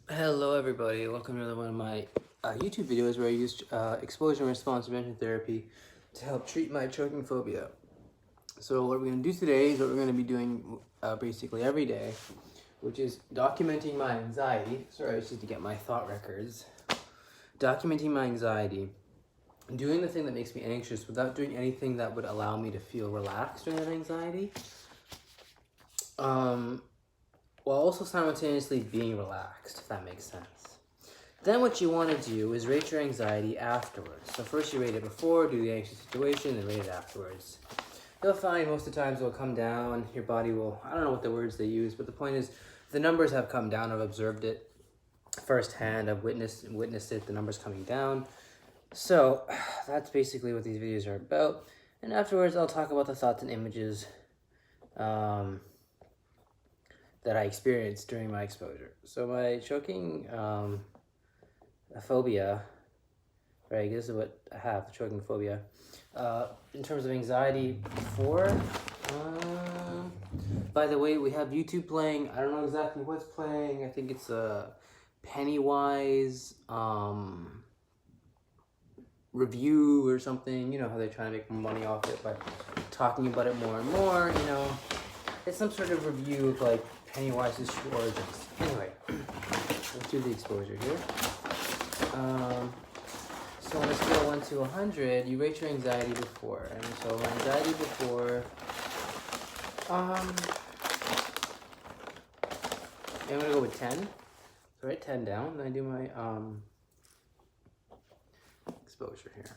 Hello everybody, welcome to another one of my YouTube videos where I use exposure and response prevention therapy to help treat my choking phobia. So what we're going to do today is what we're going to be doing basically every day, which is documenting my anxiety. Sorry, I just need to get my thought records. Documenting my anxiety, doing the thing that makes me anxious without doing anything that would allow me to feel relaxed during that anxiety. While also simultaneously being relaxed, if that makes sense. Then what you want to do is rate your anxiety afterwards. So first you rate it before, do the anxious situation, then rate it afterwards. You'll find most of the times it'll come down, your body will, I don't know what the words they use, but the point is the numbers have come down. I've observed it firsthand, I've witnessed it, the numbers coming down. So that's basically what these videos are about. And afterwards I'll talk about the thoughts and images that I experienced during my exposure. So my choking phobia, right, this is what I have, the choking phobia. In terms of anxiety before, by the way, we have YouTube playing. I don't know exactly what's playing. I think it's a Pennywise review or something. You know how they're trying to make more money off it by talking about it more and more, you know. It's some sort of review of like Pennywise's true origins. Anyway, let's do the exposure here. So on a scale of 1 to 100, you rate your anxiety before. And so anxiety before, I'm gonna go with 10. So write 10 down, then I do my exposure here.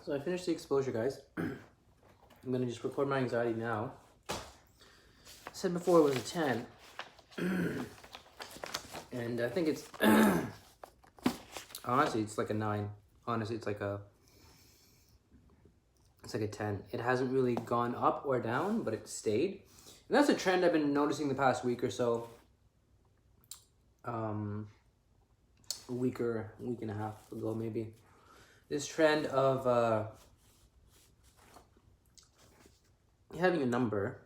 So I finished the exposure, guys. I'm gonna just record my anxiety now. I said before it was a 10. And I think it's honestly it's like a 9. Honestly it's like a 10. It hasn't really gone up or down, but it stayed. And that's a trend I've been noticing the past week or so. A week and a half ago maybe. This trend of having a number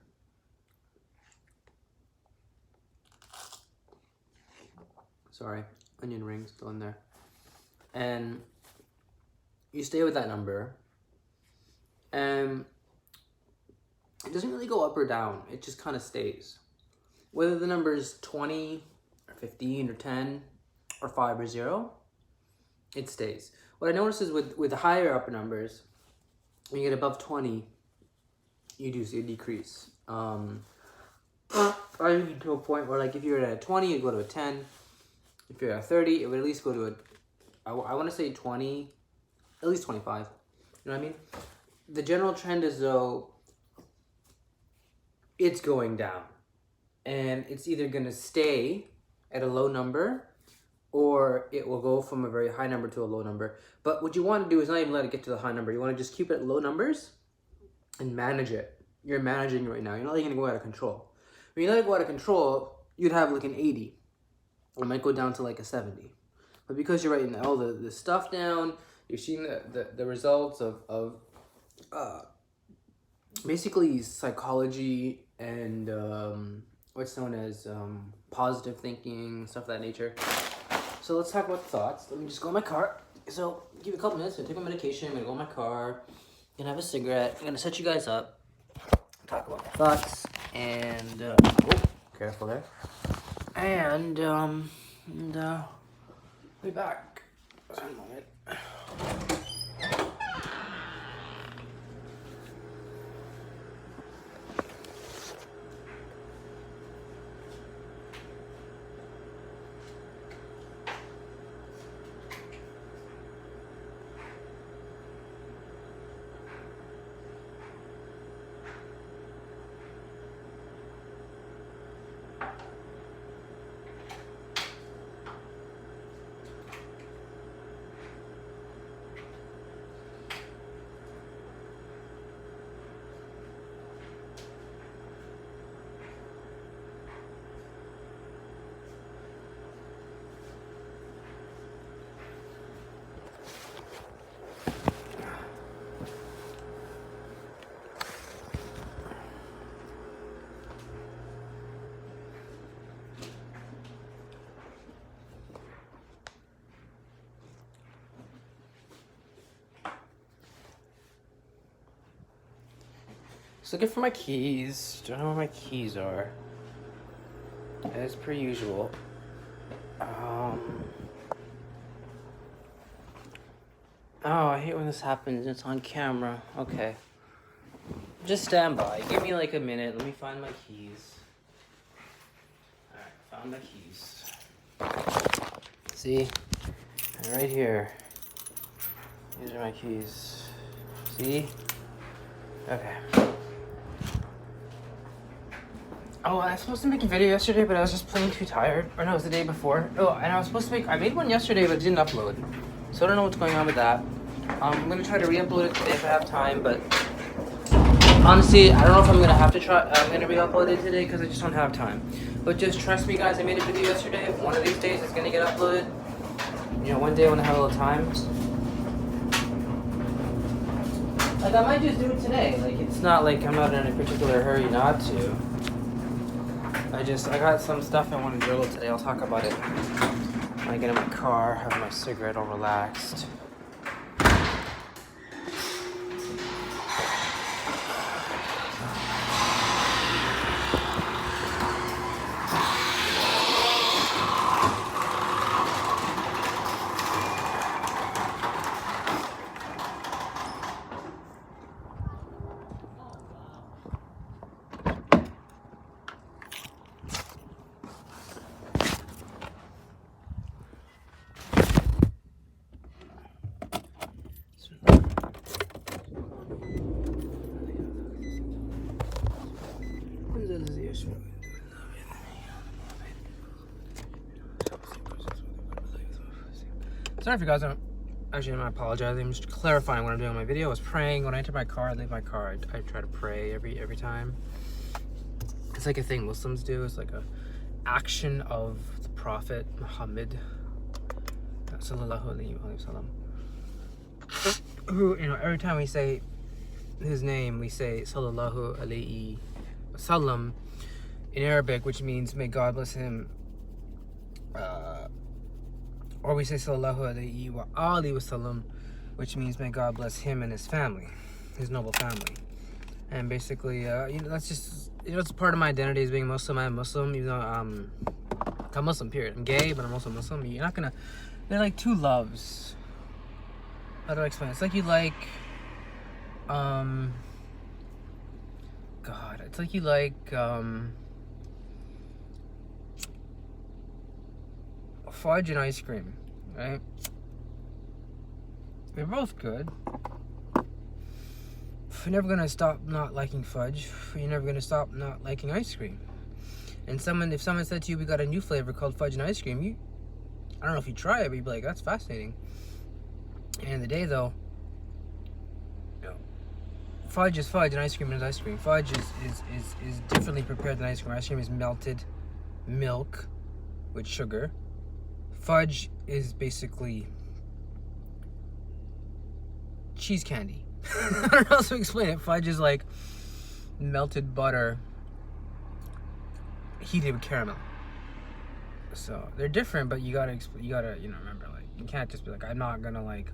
onion rings still in there, and you stay with that number, and it doesn't really go up or down. It just kind of stays, whether the number is 20 or 15 or 10 or 5 or 0. It stays. What I notice is with the higher upper numbers, when you get above 20, you do see a decrease. I get to a point where, like, if you're at a 20, you go to a 10. If you're at 30, it would at least go to a, I want to say 20, at least 25. You know what I mean? The general trend is, though, it's going down. And it's either going to stay at a low number, or it will go from a very high number to a low number. But what you want to do is not even let it get to the high number. You want to just keep it at low numbers and manage it. You're managing right now. You're not letting it go out of control. When you let it go out of control, you'd have like an 80. It might go down to like a 70. But because you're writing all the stuff down, you're seeing the results of basically psychology and what's known as positive thinking, stuff of that nature. So let's talk about thoughts. Let me just go in my car. So give me a couple minutes. I'm gonna take my medication. I'm gonna go in my car. I'm gonna have a cigarette. I'm gonna set you guys up. Talk about my thoughts and oh, careful there. And be back. One moment. Just looking for my keys. Don't know where my keys are. As per usual. Oh, I hate when this happens. It's on camera. Okay. Just stand by. Give me like a minute. Let me find my keys. Alright, found my keys. See? They're right here. These are my keys. See? Okay. Oh, I was supposed to make a video yesterday, but I was just plain too tired. Or no, it was the day before. Oh, and I was supposed to I made one yesterday, but it didn't upload. So I don't know what's going on with that. I'm gonna try to re-upload it today if I have time, but honestly, I don't know if I'm gonna have to try. I'm gonna re-upload it today because I just don't have time. But just trust me, guys. I made a video yesterday. One of these days, it's gonna get uploaded. You know, one day when I have a little time. Like, I might just do it today. Like, it's not like I'm not in a particular hurry not to. I got some stuff I want to drill today. I'll talk about it when I get in my car, have my cigarette all relaxed. Sorry if you guys don't. Actually, I'm not apologizing. I'm just clarifying what I'm doing in my video. I was praying when I enter my car. I leave my car. I try to pray every time. It's like a thing Muslims do. It's like a action of the Prophet Muhammad sallallahu alaihi wasallam. Who, you know, every time we say his name, we say sallallahu alaihi wasallam in Arabic, which means may God bless him. Or we say sallallahu alaihi wa alihi wasallam, which means may God bless him and his family, his noble family. And basically, you know, that's just, you know, it's part of my identity as being Muslim. I'm Muslim, even though I'm Muslim, period. I'm gay, but I'm also Muslim. You're not gonna, they're like two loves. How do I explain? It's like you like, God, it's like you like, fudge and ice cream, right? They're both good. You're never gonna stop not liking fudge. You're never gonna stop not liking ice cream. And if someone said to you, we got a new flavor called fudge and ice cream, I don't know if you try it, but you'd be like, that's fascinating. At the end of the day, though, you know, fudge is fudge and ice cream is ice cream. Fudge is differently prepared than ice cream. Ice cream is melted milk with sugar. Fudge is basically cheese candy. I don't know how to explain it. Fudge is like melted butter heated with caramel. So they're different, but you gotta you know, remember, like, you can't just be like, I'm not gonna like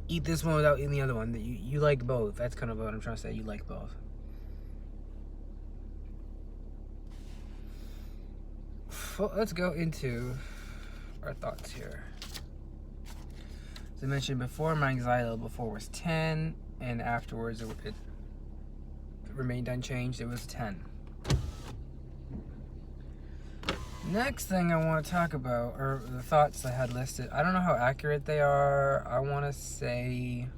eat this one without eating the other one. That you like both. That's kind of what I'm trying to say. You like both. Well, let's go into our thoughts here. As I mentioned before, my anxiety level before was 10, and afterwards it remained unchanged. It was 10. Next thing I want to talk about are the thoughts I had listed. I don't know how accurate they are. I want to say,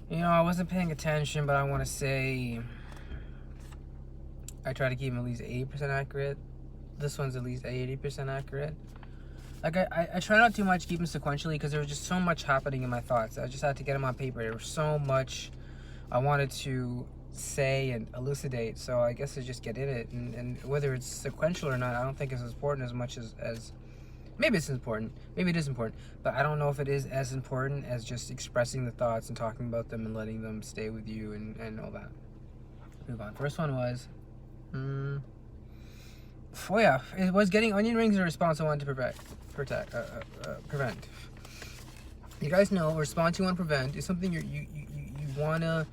you know, I wasn't paying attention, but I want to say I try to keep them at least 80% accurate. This one's at least 80% accurate. Like, I try not too much to keep them sequentially because there was just so much happening in my thoughts. I just had to get them on paper. There was so much I wanted to say and elucidate, so I guess I just get in it. And whether it's sequential or not, I don't think it's as important as much as maybe it's important. Maybe it is important, but I don't know if it is as important as just expressing the thoughts and talking about them and letting them stay with you and all that. Move on. First one was, oh yeah, it was getting onion rings in a response I wanted to prevent. You guys know a response you want to prevent is something you want to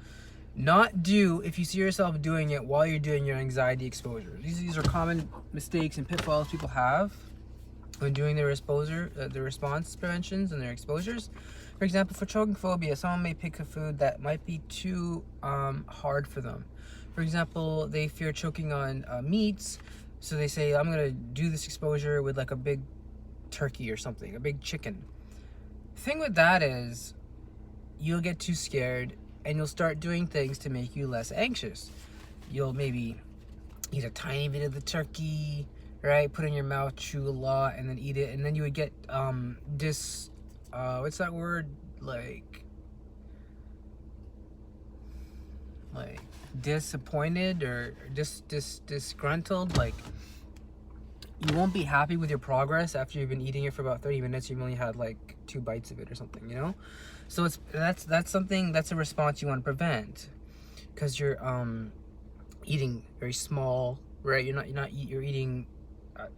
not do if you see yourself doing it while you're doing your anxiety exposure. These are common mistakes and pitfalls people have when doing their response preventions and their exposures. For example, for choking phobia, someone may pick a food that might be too hard for them. For example, they fear choking on meats, so they say, I'm gonna do this exposure with like a big turkey or something, a big chicken. The thing with that is you'll get too scared and you'll start doing things to make you less anxious. You'll maybe eat a tiny bit of the turkey, right? Put it in your mouth, chew a lot, and then eat it. And then you would get what's that word? Like disappointed or disgruntled. Like, you won't be happy with your progress after you've been eating it for about 30 minutes. You've only had like 2 bites of it or something, you know? So that's a response you want to prevent, because you're eating very small, right? You're eating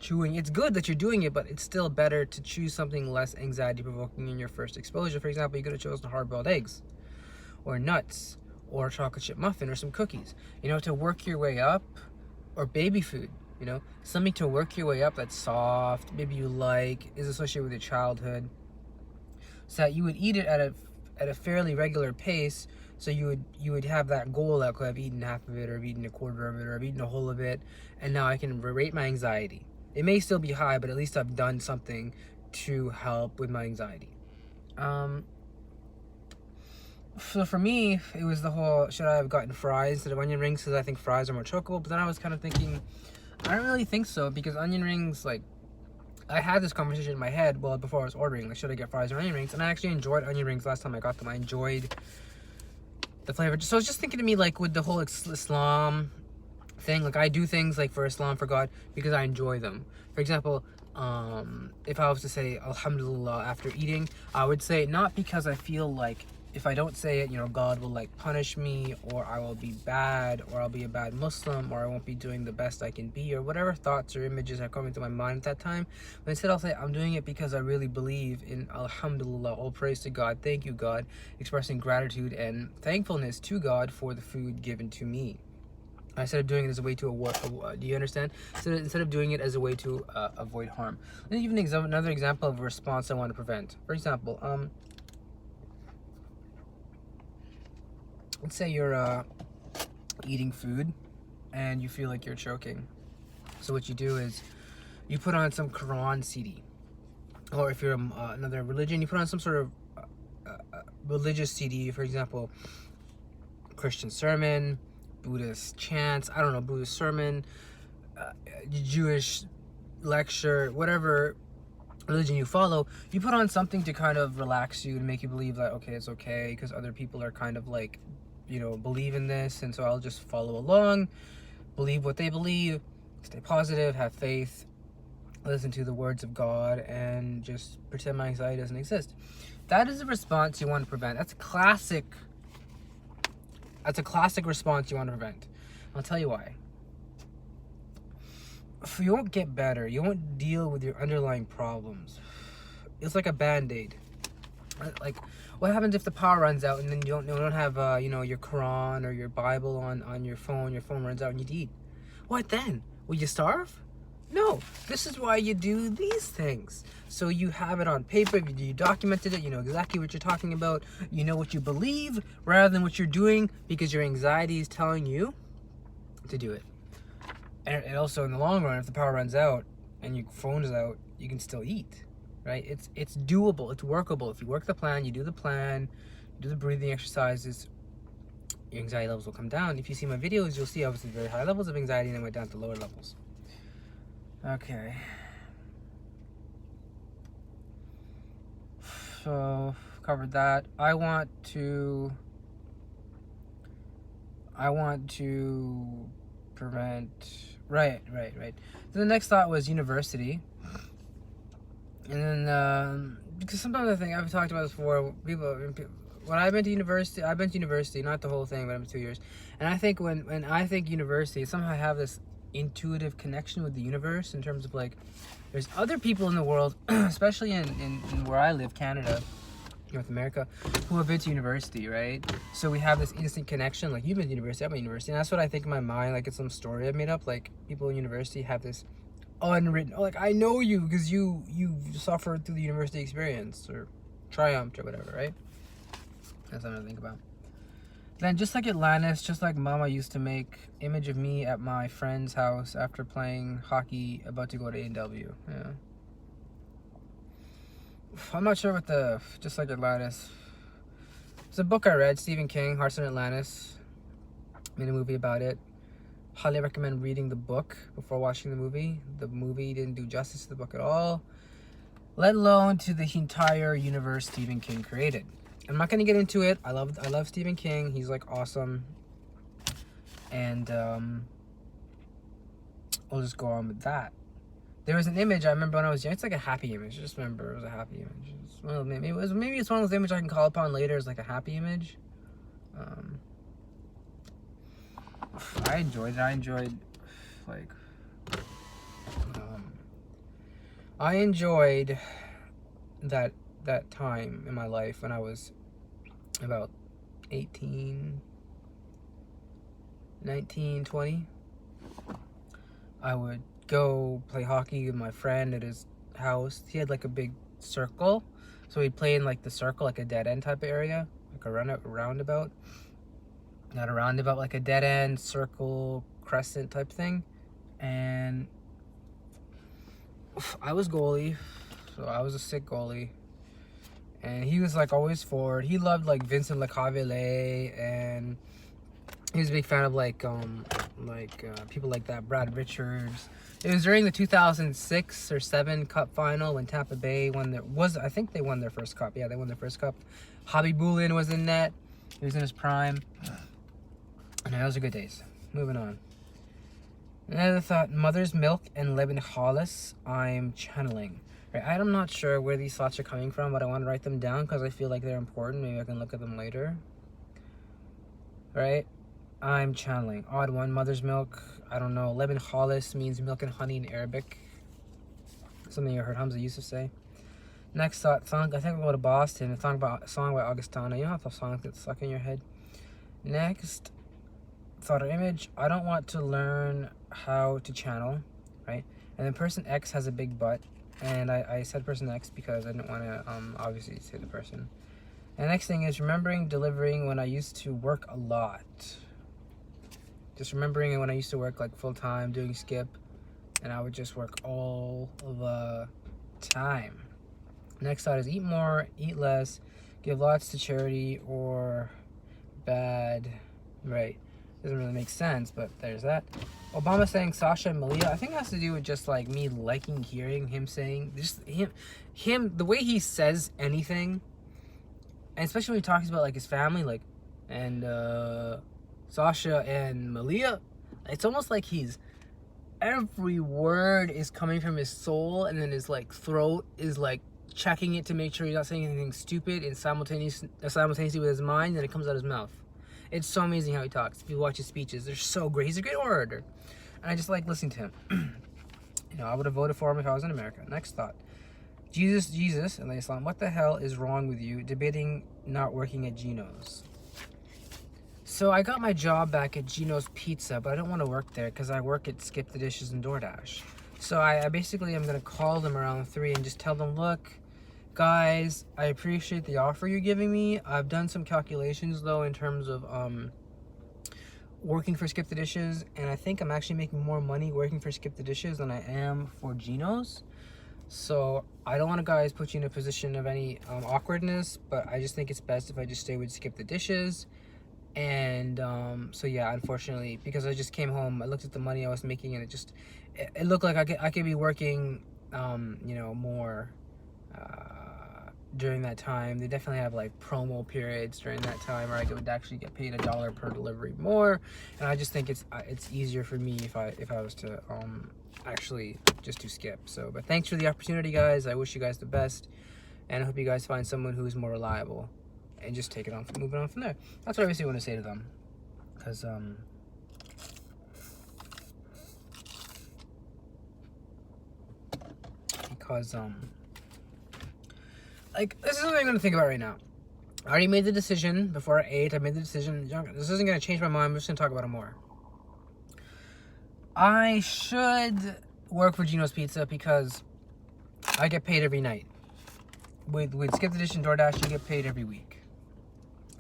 chewing. It's good that you're doing it, but it's still better to choose something less anxiety provoking in your first exposure. For example, you could have chosen hard-boiled eggs or nuts or a chocolate chip muffin or some cookies, you know, to work your way up, or baby food, you know, something to work your way up that's soft, maybe you like, is associated with your childhood, so that you would eat it at a fairly regular pace. So you would have that goal that I've eaten half of it, or I've eaten a quarter of it, or I've eaten a whole of it, and now I can rate my anxiety. It may still be high, but at least I've done something to help with my anxiety. So for me, it was the whole, should I have gotten fries instead of onion rings, because I think fries are more chocoable. But then I was kind of thinking, I don't really think so, because onion rings, like, I had this conversation in my head, well, before I was ordering, like, should I get fries or onion rings? And I actually enjoyed onion rings last time I got them. I enjoyed the flavor. So I was just thinking to me, like, with the whole Islam thing, like, I do things, like, for Islam, for God, because I enjoy them. For example, if I was to say Alhamdulillah after eating, I would say not because I feel like if I don't say it, you know, God will like punish me, or I will be bad, or I'll be a bad Muslim, or I won't be doing the best I can be, or whatever thoughts or images are coming to my mind at that time. But instead I'll say I'm doing it because I really believe in Alhamdulillah, all praise to God, thank you God, expressing gratitude and thankfulness to God for the food given to me. Instead of doing it as a way to do you understand? Instead of doing it as a way to avoid harm. Let me give you another example of a response I want to prevent. For example, let's say you're eating food and you feel like you're choking. So what you do is you put on some Quran CD, or if you're another religion, you put on some sort of religious CD. For example, Christian sermon, Buddhist chants, I don't know, Buddhist sermon, Jewish lecture, whatever religion you follow, you put on something to kind of relax you and make you believe that, okay, it's okay, because other people are kind of like, you know, believe in this, and so I'll just follow along, believe what they believe, stay positive, have faith, listen to the words of God, and just pretend my anxiety doesn't exist. That is a response you want to prevent. That's a classic response you want to prevent. I'll tell you why. You won't get better. You won't deal with your underlying problems. It's like a band-aid. Like, what happens if the power runs out and then you don't have you know, your Quran or your Bible on your phone? Your phone runs out and you eat. What then? Will you starve? No. This is why you do these things. So you have it on paper, you documented it, you know exactly what you're talking about, you know what you believe rather than what you're doing, because your anxiety is telling you to do it. And also in the long run, if the power runs out and your phone is out, you can still eat, right? It's doable, it's workable. If you work the plan, you do the plan, you do the breathing exercises, your anxiety levels will come down. If you see my videos, you'll see obviously very high levels of anxiety and then went down to lower levels. Okay. So, covered that. I want to prevent, right. So the next thought was university. And then, because sometimes I think, I've talked about this before, when I've been to university, not the whole thing, but I've been 2 years. And I think when I think university, somehow I have this intuitive connection with the universe, in terms of like, there's other people in the world, especially in where I live, Canada, North America, who have been to university, right? So we have this instant connection, like, you've been to university, I've been to university, and that's what I think in my mind, like it's some story I've made up, like people in university have this unwritten, like, I know you because you suffered through the university experience, or triumphed, or whatever, right? That's something to think about. Then, just like Atlantis, just like Mama used to make image of me at my friend's house after playing hockey, about to go to A&W. Yeah. I'm not sure what just like Atlantis. It's a book I read, Stephen King, Hearts in Atlantis. Made a movie about it. Highly recommend reading the book before watching the movie. The movie didn't do justice to the book at all, let alone to the entire universe Stephen King created. I'm not going to get into it. I love Stephen King. He's like awesome. And I'll just go on with that. There was an image I remember when I was young. It's like a happy image. I just remember it was a happy image. Maybe it's one of those images I can call upon later as like a happy image. I enjoyed it. I enjoyed that time in my life when I was about 18, 19, 20. I would go play hockey with my friend at his house. He had like a big circle, so we'd play in like the circle, like a dead end type of area, like a roundabout. Not a roundabout, like a dead end circle crescent type thing. And I was goalie, so I was a sick goalie. And he was like always forward. He loved like Vincent LeCavalier and He was a big fan of people like that, Brad Richards. It was during the 2006 or 7 Cup final when Tampa Bay I think they won their first cup. Yeah, they won their first cup. Hobby Bulin was in net. He was in his prime. And those are good days. Moving on. Another thought, Mother's Milk and Lebin Hollis, I'm channeling. Right, I'm not sure where these thoughts are coming from, but I want to write them down because I feel like they're important. Maybe I can look at them later. Right? I'm channeling. Odd one, Mother's Milk. I don't know. Lebin Hollis means milk and honey in Arabic. Something you heard Hamza Yusuf say. Next thought, song. I think I'll go to Boston. A song by Augustana. You don't have the songs that stuck in your head. Next thought or image. I don't want to learn how to channel, right? And then person X has a big butt, and I said person X because I didn't want to obviously say the person. And the next thing is remembering delivering when I used to work a lot. Just remembering when I used to work like full time doing skip, and I would just work all the time. Next thought is eat more, eat less, give lots to charity, or bad, right? Doesn't really make sense, but there's that. Obama saying Sasha and Malia, I think it has to do with just like me liking hearing him saying, just him the way he says anything, and especially when he talks about like his family, like, and Sasha and Malia, it's almost like every word is coming from his soul, and then his like throat is like checking it to make sure he's not saying anything stupid, and simultaneously with his mind, and it comes out his mouth. It's so amazing how he talks. If you watch his speeches, they're so great. He's a great orator, and I just like listening to him. I would have voted for him if I was in America. Next thought. Jesus, and Islam, what the hell is wrong with you debating not working at Gino's? So I got my job back at Gino's Pizza, but I don't want to work there because I work at Skip the Dishes and DoorDash. So I basically am going to call them around 3 and just tell them, look, guys, I appreciate the offer you're giving me. I've done some calculations, though, in terms of working for Skip the Dishes, and I think I'm actually making more money working for Skip the Dishes than I am for Gino's. So I don't want to, guys, put you in a position of any awkwardness, but I just think it's best if I just stay with Skip the Dishes. And so yeah, unfortunately, because I just came home, I looked at the money I was making, and it looked like I could be working more during that time. They definitely have like promo periods during that time where I would actually get paid $1 per delivery more, and I just think it's easier for me if I was to actually just do Skip. So, but thanks for the opportunity, guys. I wish you guys the best, and I hope you guys find someone who is more reliable and just take it on, moving on from there. That's what I basically want to say to them, because like, this is what I'm going to think about right now. I already made the decision before I ate. I made the decision. This isn't going to change my mind. I'm just going to talk about it more. I should work for Gino's Pizza because I get paid every night. With Skip the Dish and DoorDash, you get paid every week.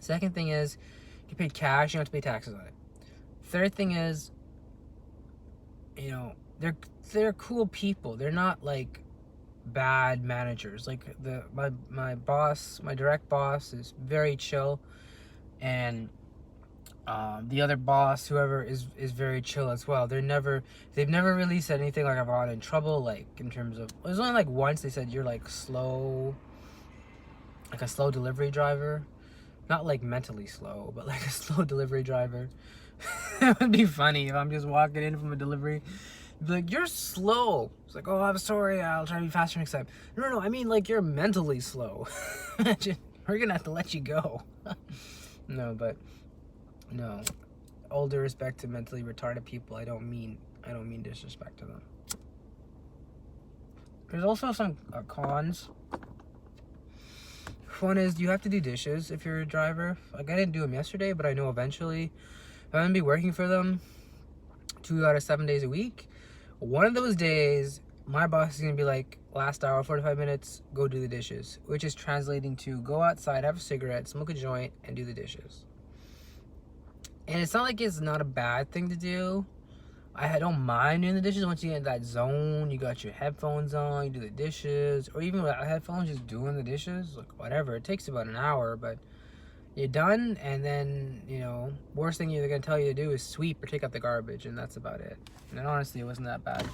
Second thing is, you get paid cash. You don't have to pay taxes on it. Third thing is, they're cool people. They're not like bad managers. Like my boss, my direct boss, is very chill, and the other boss, whoever, is very chill as well. They've never really said anything like I've gotten in trouble, like in terms of, it was only like once they said you're like slow, like a slow delivery driver, not like mentally slow, but like a slow delivery driver. It would be funny if I'm just walking in from a delivery, be like, you're slow. It's like, oh, I'm sorry, I'll try to be faster next time. No, I mean like you're mentally slow. We're gonna have to let you go. No, all due respect to mentally retarded people, I don't mean disrespect to them. There's also some cons. One is you have to do dishes if you're a driver. Like, I didn't do them yesterday, but I know eventually I'm gonna be working for them 2 out of 7 days a week. One of those days, my boss is gonna be like, last hour, 45 minutes, go do the dishes, which is translating to go outside, have a cigarette, smoke a joint, and do the dishes. And it's not like it's not a bad thing to do. I don't mind doing the dishes. Once you get in that zone, you got your headphones on, you do the dishes, or even without headphones, just doing the dishes, like whatever. It takes about an hour, but you're done, and then, you know, worst thing they're gonna tell you to do is sweep or take out the garbage, and that's about it. And honestly, it wasn't that bad.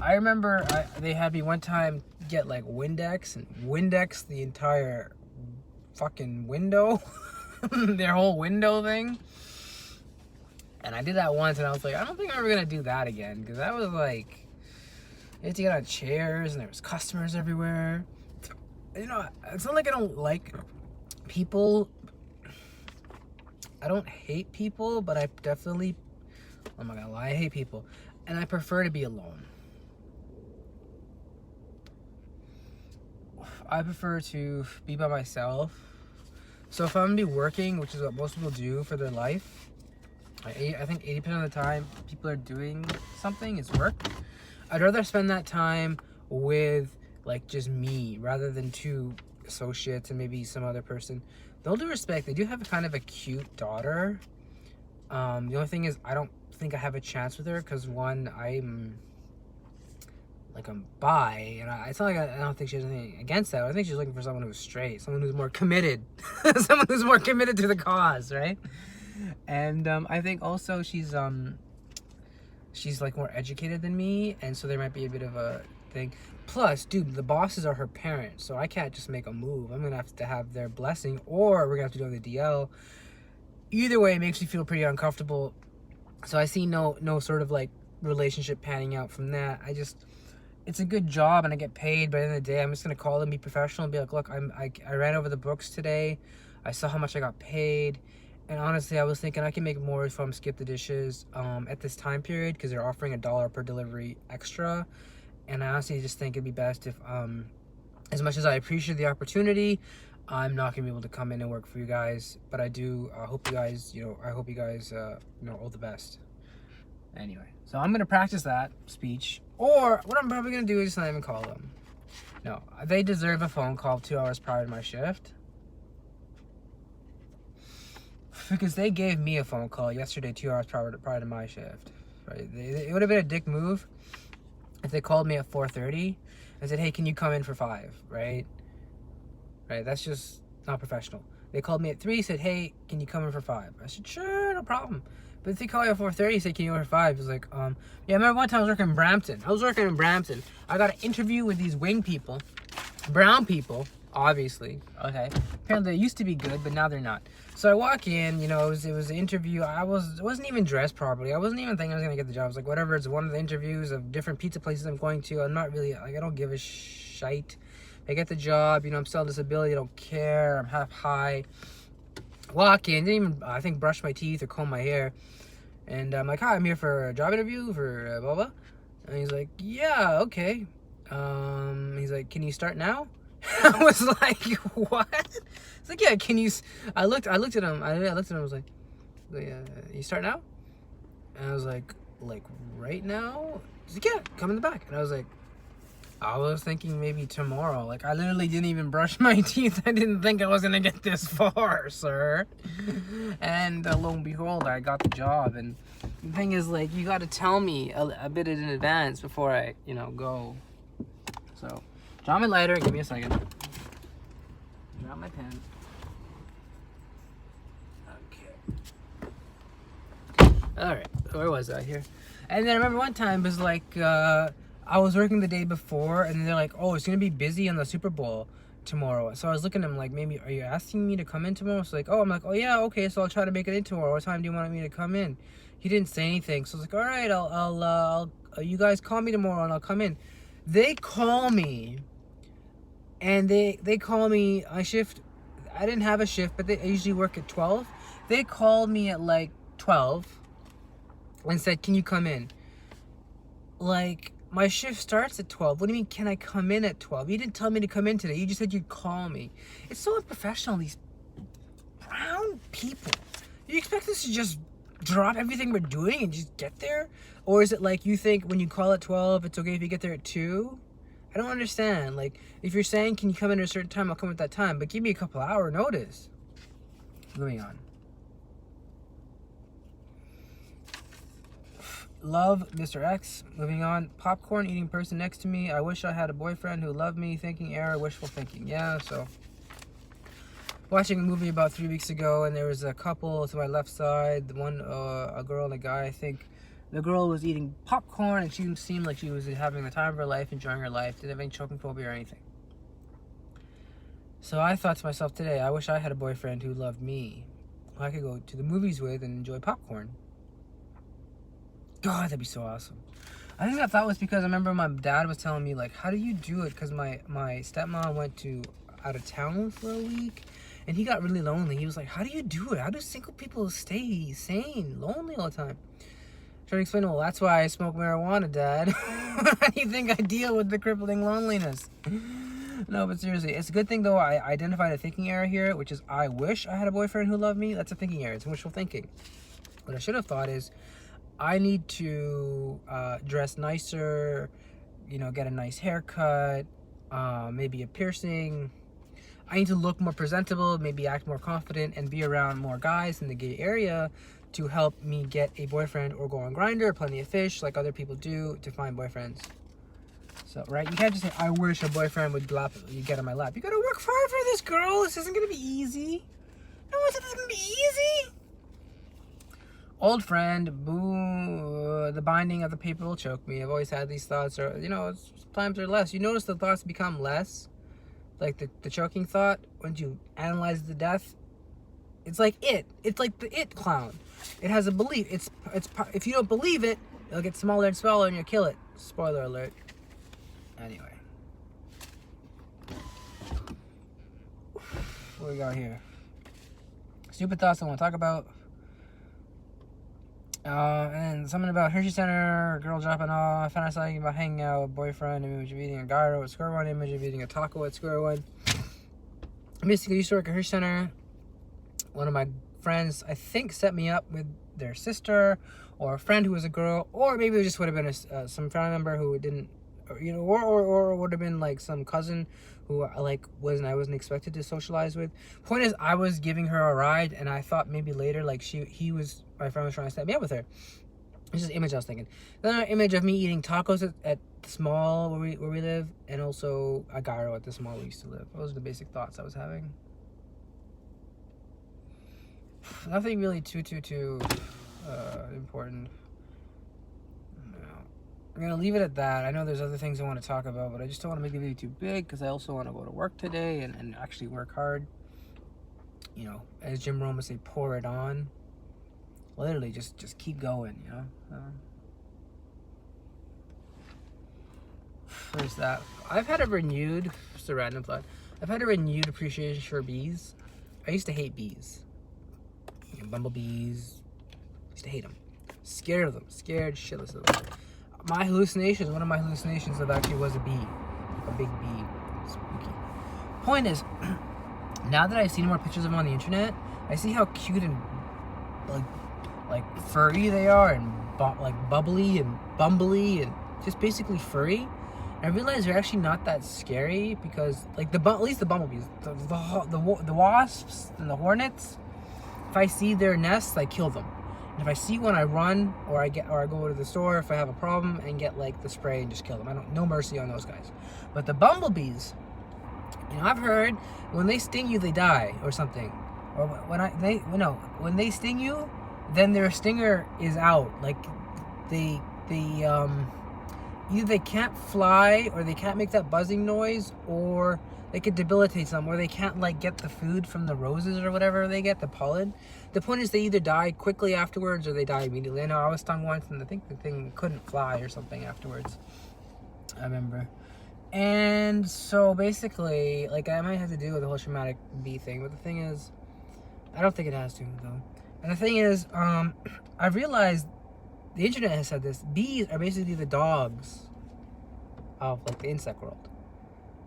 I remember they had me one time get like Windex and Windex the entire fucking window, their whole window thing. And I did that once, and I was like, I don't think I'm ever gonna do that again, because that was like, you had to get on chairs, and there was customers everywhere. You know, it's not like I don't like people. I don't hate people, but I definitely, I'm not gonna lie, I hate people, and I prefer to be alone. I prefer to be by myself. So if I'm gonna be working, which is what most people do for their life, I think 80% of the time people are doing something is work. I'd rather spend that time with like just me rather than two associates and maybe some other person. With all due respect, they do have a kind of a cute daughter. The only thing is I don't think I have a chance with her because one, I'm bi, and it's not like I don't think she has anything against that. I think she's looking for someone who's straight, someone who's more committed, someone who's more committed to the cause, right? And I think also she's like more educated than me, and so there might be a bit of a thing. Plus, dude, the bosses are her parents, so I can't just make a move. I'm gonna have to have their blessing, or we're gonna have to do it on the DL. Either way, it makes me feel pretty uncomfortable. So I see no sort of like relationship panning out from that. It's a good job and I get paid, but at the end of the day, I'm just gonna call them, be professional, and be like, look, I ran over the books today. I saw how much I got paid, and honestly, I was thinking I can make more if I'm skip the dishes at this time period because they're offering $1 per delivery extra. And I honestly just think it'd be best if, as much as I appreciate the opportunity, I'm not gonna be able to come in and work for you guys. But I do hope you guys, all the best. Anyway, so I'm gonna practice that speech, or what I'm probably gonna do is just not even call them. No, they deserve a phone call 2 hours prior to my shift, because they gave me a phone call yesterday 2 hours prior to my shift. Right? It would have been a dick move if they called me at 4:30 and said, "Hey, can you come in for 5?" Right? Right? That's just not professional. They called me at 3, said, "Hey, can you come in for 5?" I said, "Sure, no problem." But if they call you at 4:30, say, "Can you order 5?" It's like, yeah, I remember one time I was working in Brampton. I got an interview with these wing people, brown people, obviously. Okay, apparently they used to be good, but now they're not. So I walk in, it was an interview. I wasn't even dressed properly. I wasn't even thinking I was gonna get the job. I was like, whatever. It's one of the interviews of different pizza places I'm going to. I'm not really like, I don't give a shite. I get the job. I'm still on disability. I don't care. I'm half high. Walk in, didn't even, I think, brush my teeth or comb my hair. And I'm like, hi, I'm here for a job interview for blah, blah. And he's like, yeah, okay. He's like, can you start now? I was like, what? It's like, yeah, can you, I looked at him, I was like, you start now? And I was like, right now? He's like, yeah, come in the back. And I was like, I was thinking maybe tomorrow. Like, I literally didn't even brush my teeth. I didn't think I was gonna get this far, sir. And lo and behold, I got the job. And the thing is, like, you gotta tell me a bit in advance before I, go. So, draw my lighter. Give me a second. Drop my pen. Okay. All right. Where was I here? And then I remember one time it was like, I was working the day before, and they're like, oh, it's going to be busy on the Super Bowl tomorrow. So I was looking at him like, maybe, are you asking me to come in tomorrow? So I'm like, oh, yeah, okay, so I'll try to make it in tomorrow. What time do you want me to come in? He didn't say anything. So I was like, all right, I'll you guys call me tomorrow, and I'll come in. They call me, and they call me, my shift, I didn't have a shift, but I usually work at 12. They called me at like 12 and said, can you come in? Like, my shift starts at 12. What do you mean, can I come in at 12? You didn't tell me to come in today. You just said you'd call me. It's so unprofessional, these brown people. You expect us to just drop everything we're doing and just get there? Or is it like you think when you call at 12, it's okay if you get there at 2? I don't understand. Like, if you're saying, can you come in at a certain time, I'll come at that time. But give me a couple hour notice. Moving on. Love, Mr. X. Moving on. Popcorn eating person next to me. I wish I had a boyfriend who loved me. Thinking error, wishful thinking. Yeah, so watching a movie about 3 weeks ago, and there was a couple to my left side. The one, a girl and a guy. I think the girl was eating popcorn, and she seemed like she was having the time of her life, enjoying her life. Didn't have any choking phobia or anything. So I thought to myself today, I wish I had a boyfriend who loved me, who I could go to the movies with and enjoy popcorn. God, that'd be so awesome. I think that thought was because I remember my dad was telling me, like, how do you do it? Because my stepmom went out of town for a week, and he got really lonely. He was like, how do you do it? How do single people stay sane, lonely all the time? Trying to explain, well, that's why I smoke marijuana, Dad. How do you think I deal with the crippling loneliness? No, but seriously, it's a good thing, though, I identified a thinking error here, which is I wish I had a boyfriend who loved me. That's a thinking error. It's wishful thinking. What I should have thought is, I need to dress nicer, get a nice haircut, maybe a piercing. I need to look more presentable, maybe act more confident, and be around more guys in the gay area to help me get a boyfriend or go on Grindr, Plenty of Fish, like other people do to find boyfriends. So, right? You can't just say, I wish a boyfriend would get on my lap. You gotta work hard for this, girl. This isn't gonna be easy. No one said this is gonna be easy. Old friend, boo, the binding of the paper will choke me. I've always had these thoughts, or, times are less. You notice the thoughts become less, like the choking thought, when you analyze the death. It's like it. It's like the it clown. It has a belief. It's if you don't believe it, it'll get smaller and smaller and you'll kill it. Spoiler alert. Anyway. What we got here? Stupid thoughts I want to talk about. And something about Hershey Center, girl dropping off, fantasizing about hanging out with boyfriend, image of eating a gyro at Square One, image of eating a taco at Square One. Basically, I used to work at Hershey Center. One of my friends, I think, set me up with their sister, or a friend who was a girl, or maybe it just would have been some family member who didn't, or would have been like some cousin who I wasn't expected to socialize with. Point is, I was giving her a ride, and I thought maybe later, like my friend was trying to set me up with her. It's just an image I was thinking. Then an image of me eating tacos at the small where we live, and also a gyro at the small we used to live. Those are the basic thoughts I was having. Nothing really too important. No. I'm gonna leave it at that. I know there's other things I want to talk about, but I just don't want to make the video too big because I also want to go to work today and actually work hard. As Jim Rome would say, pour it on. Literally, just keep going. There's that. I've had a renewed, just a random thought. I've had a renewed appreciation for bees. I used to hate bees. Bumblebees. I used to hate them. Scared of them. Scared shitless of them. One of my hallucinations of actually was a bee. Like a big bee. Spooky. Point is, now that I've seen more pictures of them on the internet, I see how cute and like furry they are, and bubbly and bumbly and just basically furry. And I realize they're actually not that scary because at least the bumblebees, the wasps and the hornets. If I see their nests, I kill them. And if I see one, I run, or I go to the store if I have a problem and get the spray and just kill them. No mercy on those guys. But the bumblebees, I've heard when they sting you, they die or something. Or when they sting you, then their stinger is out. Either they can't fly, or they can't make that buzzing noise, or they could debilitate them, or they can't get the food from the roses or whatever they get, the pollen. The point is they either die quickly afterwards or they die immediately. I know I was stung once and I think the thing couldn't fly or something afterwards. I remember. And so basically, I might have to do with the whole traumatic bee thing, but the thing is, I don't think it has to though. And the thing is, I've realized the internet has said this. Bees are basically the dogs of the insect world.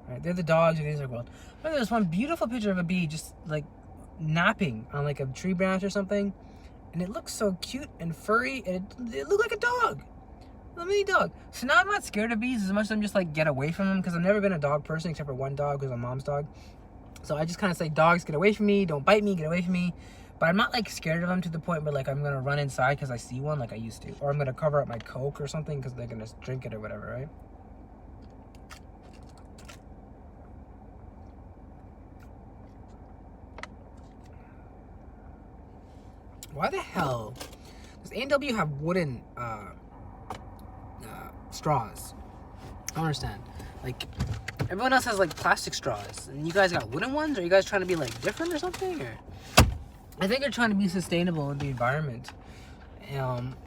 Right? They're the dogs of the insect world. But there's one beautiful picture of a bee just napping on a tree branch or something, and it looks so cute and furry, and it looked like a dog, a mini dog. So now I'm not scared of bees as much as I'm just get away from them, because I've never been a dog person except for one dog who's a mom's dog. So I just kind of say, dogs, get away from me, don't bite me, get away from me. But I'm not scared of them to the point where I'm gonna run inside because I see one like I used to, or I'm gonna cover up my Coke or something because they're gonna drink it or whatever, right? Why the hell does A&W have wooden straws? I don't understand. Like, everyone else has like plastic straws, and you guys got wooden ones? Are you guys trying to be like different or something? Or I think they're trying to be sustainable in the environment.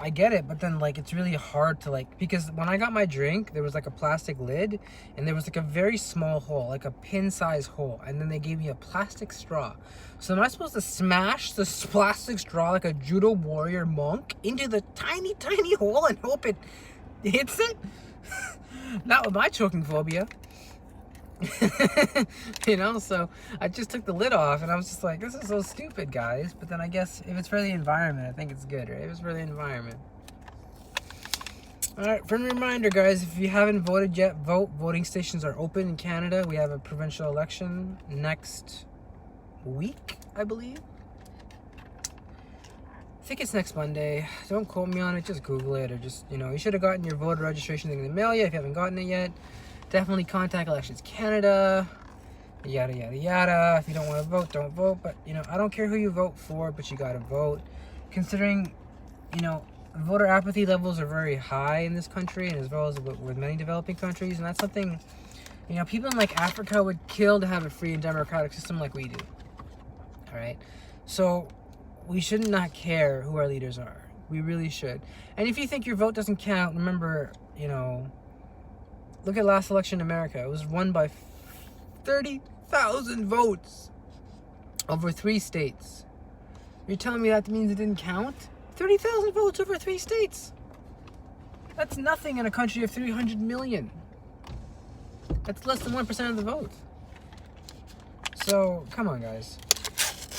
I get it, but then like it's really hard to like, because when I got my drink, there was like a plastic lid, and there was like a very small hole, like a pin-sized hole, and then they gave me a plastic straw. So am I supposed to smash this plastic straw like a judo warrior monk into the tiny, tiny hole and hope it hits it? Not with my choking phobia. You know, so I just took the lid off, and I was just like, this is so stupid, guys. But then I guess if it's for the environment, I think it's good, right? If it's for the environment. All right, friendly reminder, guys, if you haven't voted yet, vote. Voting stations are open in Canada. We have a provincial election next week, I believe. I think it's next Monday. Don't quote me on it, just Google it, or just, you know, you should have gotten your voter registration thing in the mail yet if you haven't gotten it yet. Definitely contact Elections Canada, yada, yada, yada. If you don't want to vote, don't vote. But, you know, I don't care who you vote for, but you got to vote. Considering, you know, voter apathy levels are very high in this country, and as well as with many developing countries. And that's something, you know, people in, like, Africa would kill to have a free and democratic system like we do. All right? So we should not care who our leaders are. We really should. And if you think your vote doesn't count, remember, you know, look at last election in America. It was won by 30,000 votes over 3 states. You're telling me that means it didn't count? 30,000 votes over 3 states. That's nothing in a country of 300 million. That's less than 1% of the vote. So, come on, guys.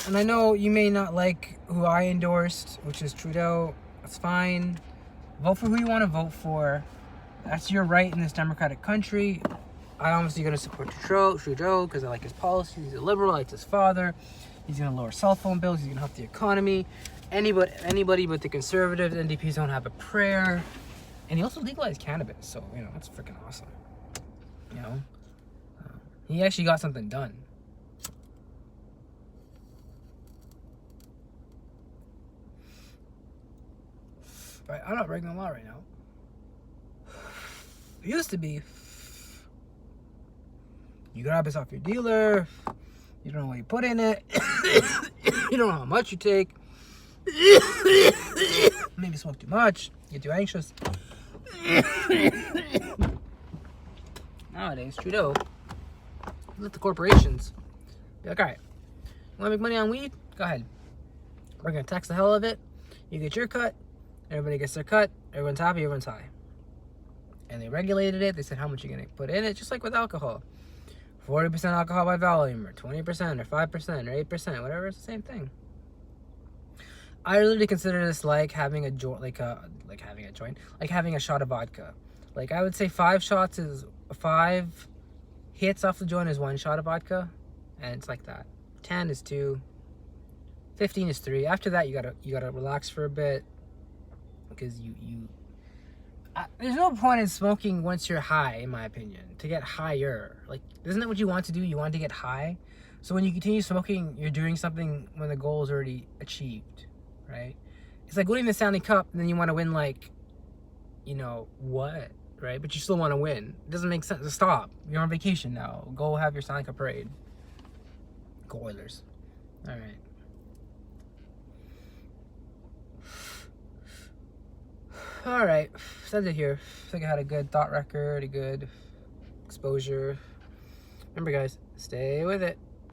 And I know you may not like who I endorsed, which is Trudeau. That's fine. Vote for who you want to vote for. That's your right in this democratic country. I'm obviously going to support Trudeau because I like his policies. He's a liberal. I like his father. He's going to lower cell phone bills. He's going to help the economy. Anybody but the conservatives, NDPs don't have a prayer. And he also legalized cannabis. So, you know, that's freaking awesome. You know? He actually got something done. Right, I'm not breaking the law right now. It used to be, you grab this off your dealer, you don't know what you put in it, you don't know how much you take, maybe smoke too much, get too anxious. Nowadays, Trudeau, let the corporations be like, all right, you want to make money on weed? Go ahead. We're going to tax the hell out of it. You get your cut, everybody gets their cut, everyone's happy, everyone's high. And they regulated it. They said how much you're going to put in it, just like with alcohol. 40% alcohol by volume, or 20%, or 5%, or 8%, whatever. It's the same thing. I literally consider this like having a joint, like having a shot of vodka. Like, I would say 5 hits off the joint is 1 shot of vodka, and it's like that. 10 is 2, 15 is 3. After that, you gotta relax for a bit, because there's no point in smoking once you're high, in my opinion, to get higher. Like, isn't that what you want to do? You want to get high. So when you continue smoking, you're doing something when the goal is already achieved, right? It's like winning the Stanley Cup, and then you want to win, like, you know, what, right? But you still want to win. It doesn't make sense. Stop. You're on vacation now. Go have your Stanley Cup parade. Go Oilers. All right. All right, that's it here. I think I had a good thought record, a good exposure. Remember, guys, stay with it.